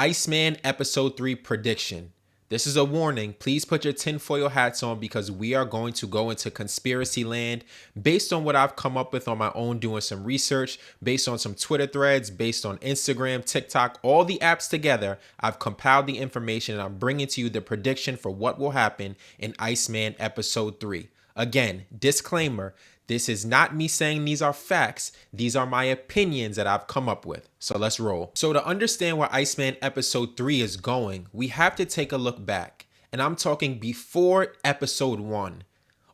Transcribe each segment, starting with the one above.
Iceman Episode 3 prediction. This is a warning. Please put your tinfoil hats on because we are going to go into conspiracy land based on what I've come up with on my own doing some research, based on some Twitter threads, based on Instagram, TikTok, all the apps together. I've compiled the information and I'm bringing to you the prediction for what will happen in Iceman Episode 3. Again, disclaimer. This is not me saying these are facts. These are my opinions that I've come up with. So let's roll. So to understand where Iceman Episode 3 is going, we have to take a look back. And I'm talking before Episode 1.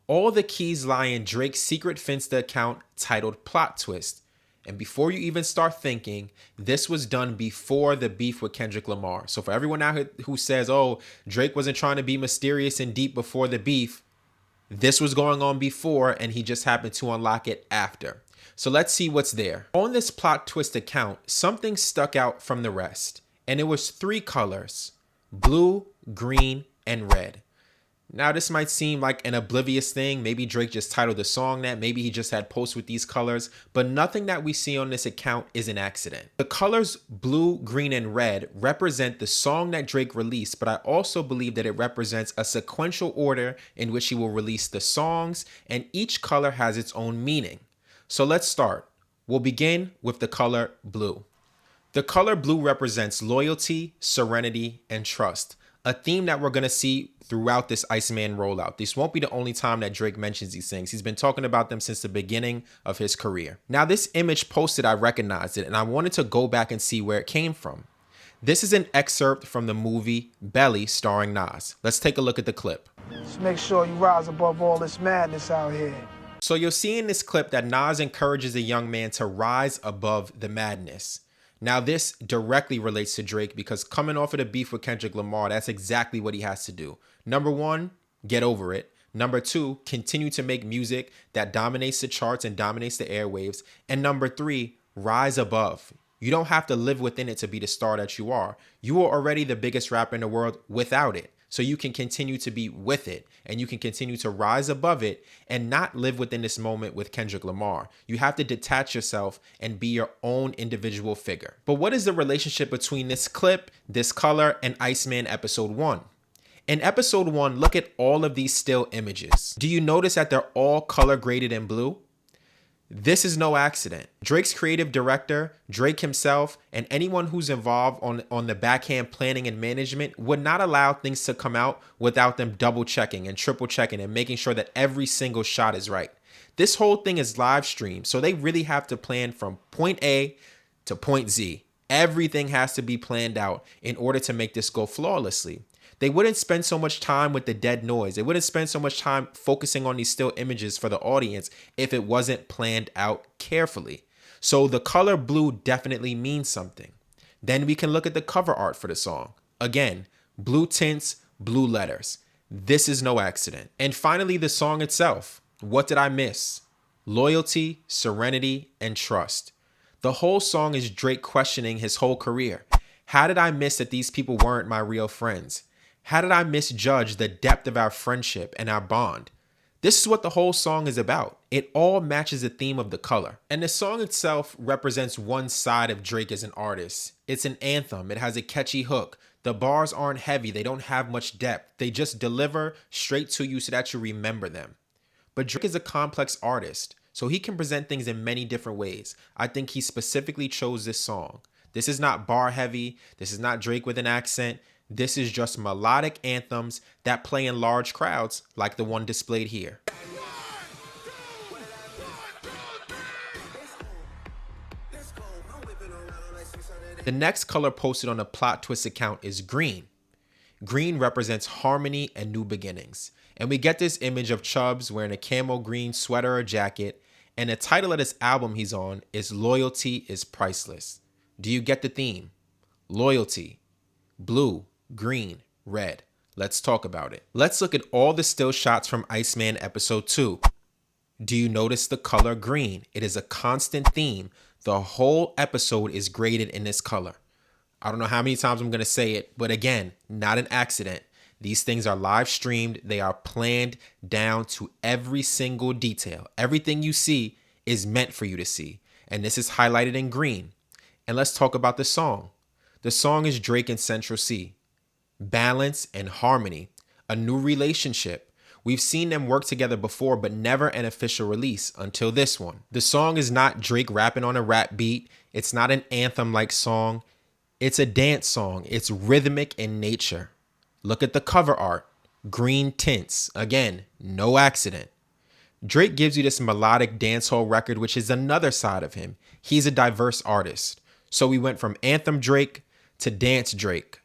All the keys lie in Drake's secret Finsta account titled PlotTwist. And before you even start thinking, this was done before the beef with Kendrick Lamar. So for everyone out here who says, oh, Drake wasn't trying to be mysterious and deep before the beef, this was going on before and he just happened to unlock it after. So let's see what's there. On this PlotTwist account, something stuck out from the rest. And it was 3 colors: blue, green, and red. Now this might seem like an oblivious thing. Maybe Drake just titled the song that. Maybe he just had posts with these colors. But nothing that we see on this account is an accident. The colors blue, green, and red represent the song that Drake released. But I also believe that it represents a sequential order in which he will release the songs. And each color has its own meaning. So let's start. We'll begin with the color blue. The color blue represents loyalty, serenity, and trust. A theme that we're going to see throughout this Iceman rollout. This won't be the only time that Drake mentions these things. He's been talking about them since the beginning of his career. Now, this image posted, I recognized it, and I wanted to go back and see where it came from. This is an excerpt from the movie Belly starring Nas. Let's take a look at the clip. Just make sure you rise above all this madness out here. So you'll see in this clip that Nas encourages a young man to rise above the madness. Now, this directly relates to Drake because coming off of the beef with Kendrick Lamar, that's exactly what he has to do. Number 1, get over it. Number 2, continue to make music that dominates the charts and dominates the airwaves. And number 3, rise above. You don't have to live within it to be the star that you are. You are already the biggest rapper in the world without it. So you can continue to be with it and you can continue to rise above it and not live within this moment with Kendrick Lamar. You have to detach yourself and be your own individual figure. But what is the relationship between this clip, this color, and Iceman Episode 1? In Episode 1, look at all of these still images. Do you notice that they're all color graded in blue? This is no accident. Drake's creative director, Drake himself, and anyone who's involved on the backhand planning and management would not allow things to come out without them double checking and triple checking and making sure that every single shot is right. This whole thing is live streamed, so they really have to plan from point A to point Z. Everything has to be planned out in order to make this go flawlessly. They wouldn't spend so much time with the dead noise. They wouldn't spend so much time focusing on these still images for the audience if it wasn't planned out carefully. So the color blue definitely means something. Then we can look at the cover art for the song. Again, blue tints, blue letters. This is no accident. And finally, the song itself. What did I miss? Loyalty, serenity, and trust. The whole song is Drake questioning his whole career. How did I miss that these people weren't my real friends? How did I misjudge the depth of our friendship and our bond? This is what the whole song is about. It all matches the theme of the color. And the song itself represents one side of Drake as an artist. It's an anthem. It has a catchy hook. The bars aren't heavy. They don't have much depth. They just deliver straight to you so that you remember them. But Drake is a complex artist, so he can present things in many different ways. I think he specifically chose this song. This is not bar heavy. This is not Drake with an accent. This is just melodic anthems that play in large crowds like the one displayed here. The next color posted on the PlotTwist account is green. Green represents harmony and new beginnings. And we get this image of Chubbs wearing a camo green sweater or jacket. And the title of this album he's on is Loyalty is Priceless. Do you get the theme? Loyalty. Blue. Green, red. Let's talk about it. Let's look at all the still shots from Iceman Episode 2. Do you notice the color green? It is a constant theme. The whole episode is graded in this color. I don't know how many times I'm going to say it, but again, not an accident. These things are live streamed. They are planned down to every single detail. Everything you see is meant for you to see. And this is highlighted in green. And let's talk about the song. The song is Drake and Central C. Balance and harmony, a new relationship. We've seen them work together before, but never an official release until this one. The song is not Drake rapping on a rap beat. It's not an anthem-like song. It's a dance song. It's rhythmic in nature. Look at the cover art. Green tints. Again, no accident. Drake gives you this melodic dancehall record, which is another side of him. He's a diverse artist. So we went from anthem Drake to dance Drake.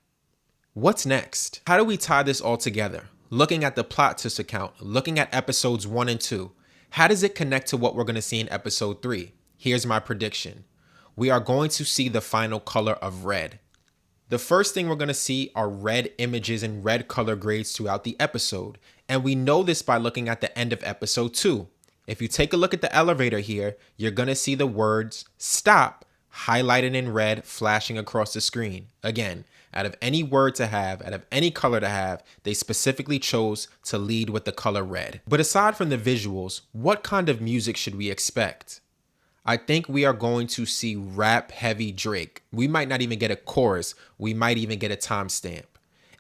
What's next? How do we tie this all together? Looking at the PlotTwist account, looking at episodes 1 and 2, how does it connect to what we're going to see in episode 3? Here's my prediction. We are going to see the final color of red. The first thing we're going to see are red images and red color grades throughout the episode. And we know this by looking at the end of episode 2. If you take a look at the elevator here, you're going to see the words stop highlighted in red flashing across the screen. Again, out of any word to have, out of any color to have, they specifically chose to lead with the color red. But aside from the visuals, what kind of music should we expect? I think we are going to see rap-heavy Drake. We might not even get a chorus. We might even get a timestamp.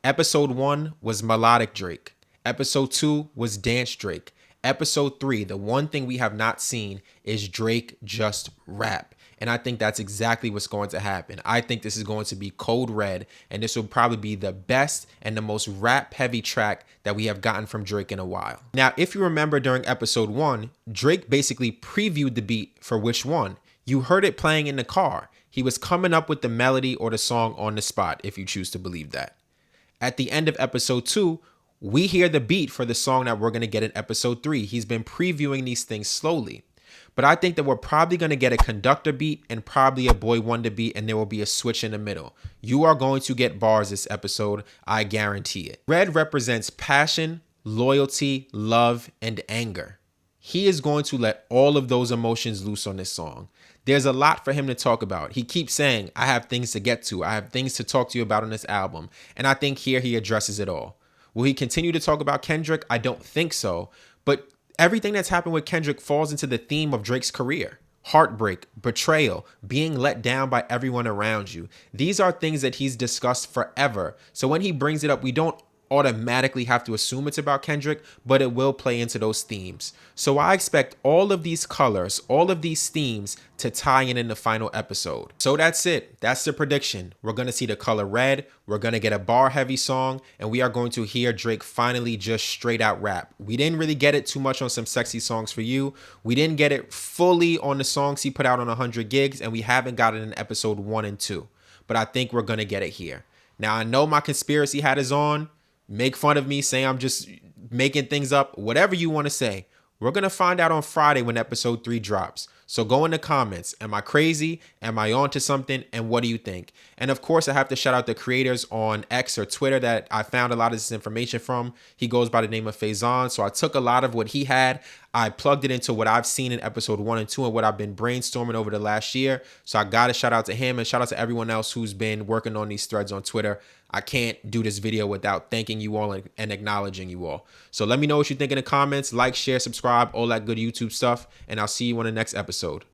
Episode 1 was melodic Drake. Episode 2 was dance Drake. Episode 3, the one thing we have not seen is Drake just rap. And I think that's exactly what's going to happen. I think this is going to be Code Red, and this will probably be the best and the most rap-heavy track that we have gotten from Drake in a while. Now, if you remember during episode 1, Drake basically previewed the beat for which one. You heard it playing in the car. He was coming up with the melody or the song on the spot, if you choose to believe that. At the end of episode 2, we hear the beat for the song that we're going to get in episode 3. He's been previewing these things slowly. But I think that we're probably going to get a conductor beat and probably a Boy Wonder beat, and there will be a switch in the middle. You are going to get bars this episode. I guarantee it. Red represents passion, loyalty, love, and anger. He is going to let all of those emotions loose on this song. There's a lot for him to talk about. He keeps saying, I have things to get to. I have things to talk to you about on this album. And I think here he addresses it all. Will he continue to talk about Kendrick? I don't think so. But everything that's happened with Kendrick falls into the theme of Drake's career. Heartbreak, betrayal, being let down by everyone around you. These are things that he's discussed forever. So when he brings it up, we don't automatically have to assume it's about Kendrick, but it will play into those themes. So I expect all of these colors, all of these themes to tie in the final episode. So that's it. That's the prediction. We're going to see the color red. We're going to get a bar heavy song, and we are going to hear Drake finally just straight out rap. We didn't really get it too much on Some Sexy Songs for You. We didn't get it fully on the songs he put out on 100 gigs, and we haven't got it in episode 1 and 2. But I think we're going to get it here. Now, I know my conspiracy hat is on. Make fun of me, say I'm just making things up, whatever you want to say. We're going to find out on Friday when episode 3 drops. So go in the comments. Am I crazy? Am I on to something? And what do you think? And of course, I have to shout out the creators on X or Twitter that I found a lot of this information from. He goes by the name of Faison. So I took a lot of what he had. I plugged it into what I've seen in episode 1 and 2 and what I've been brainstorming over the last year. So I got to shout out to him and shout out to everyone else who's been working on these threads on Twitter. I can't do this video without thanking you all and acknowledging you all. So let me know what you think in the comments. Like, share, subscribe, all that good YouTube stuff. And I'll see you on the next episode.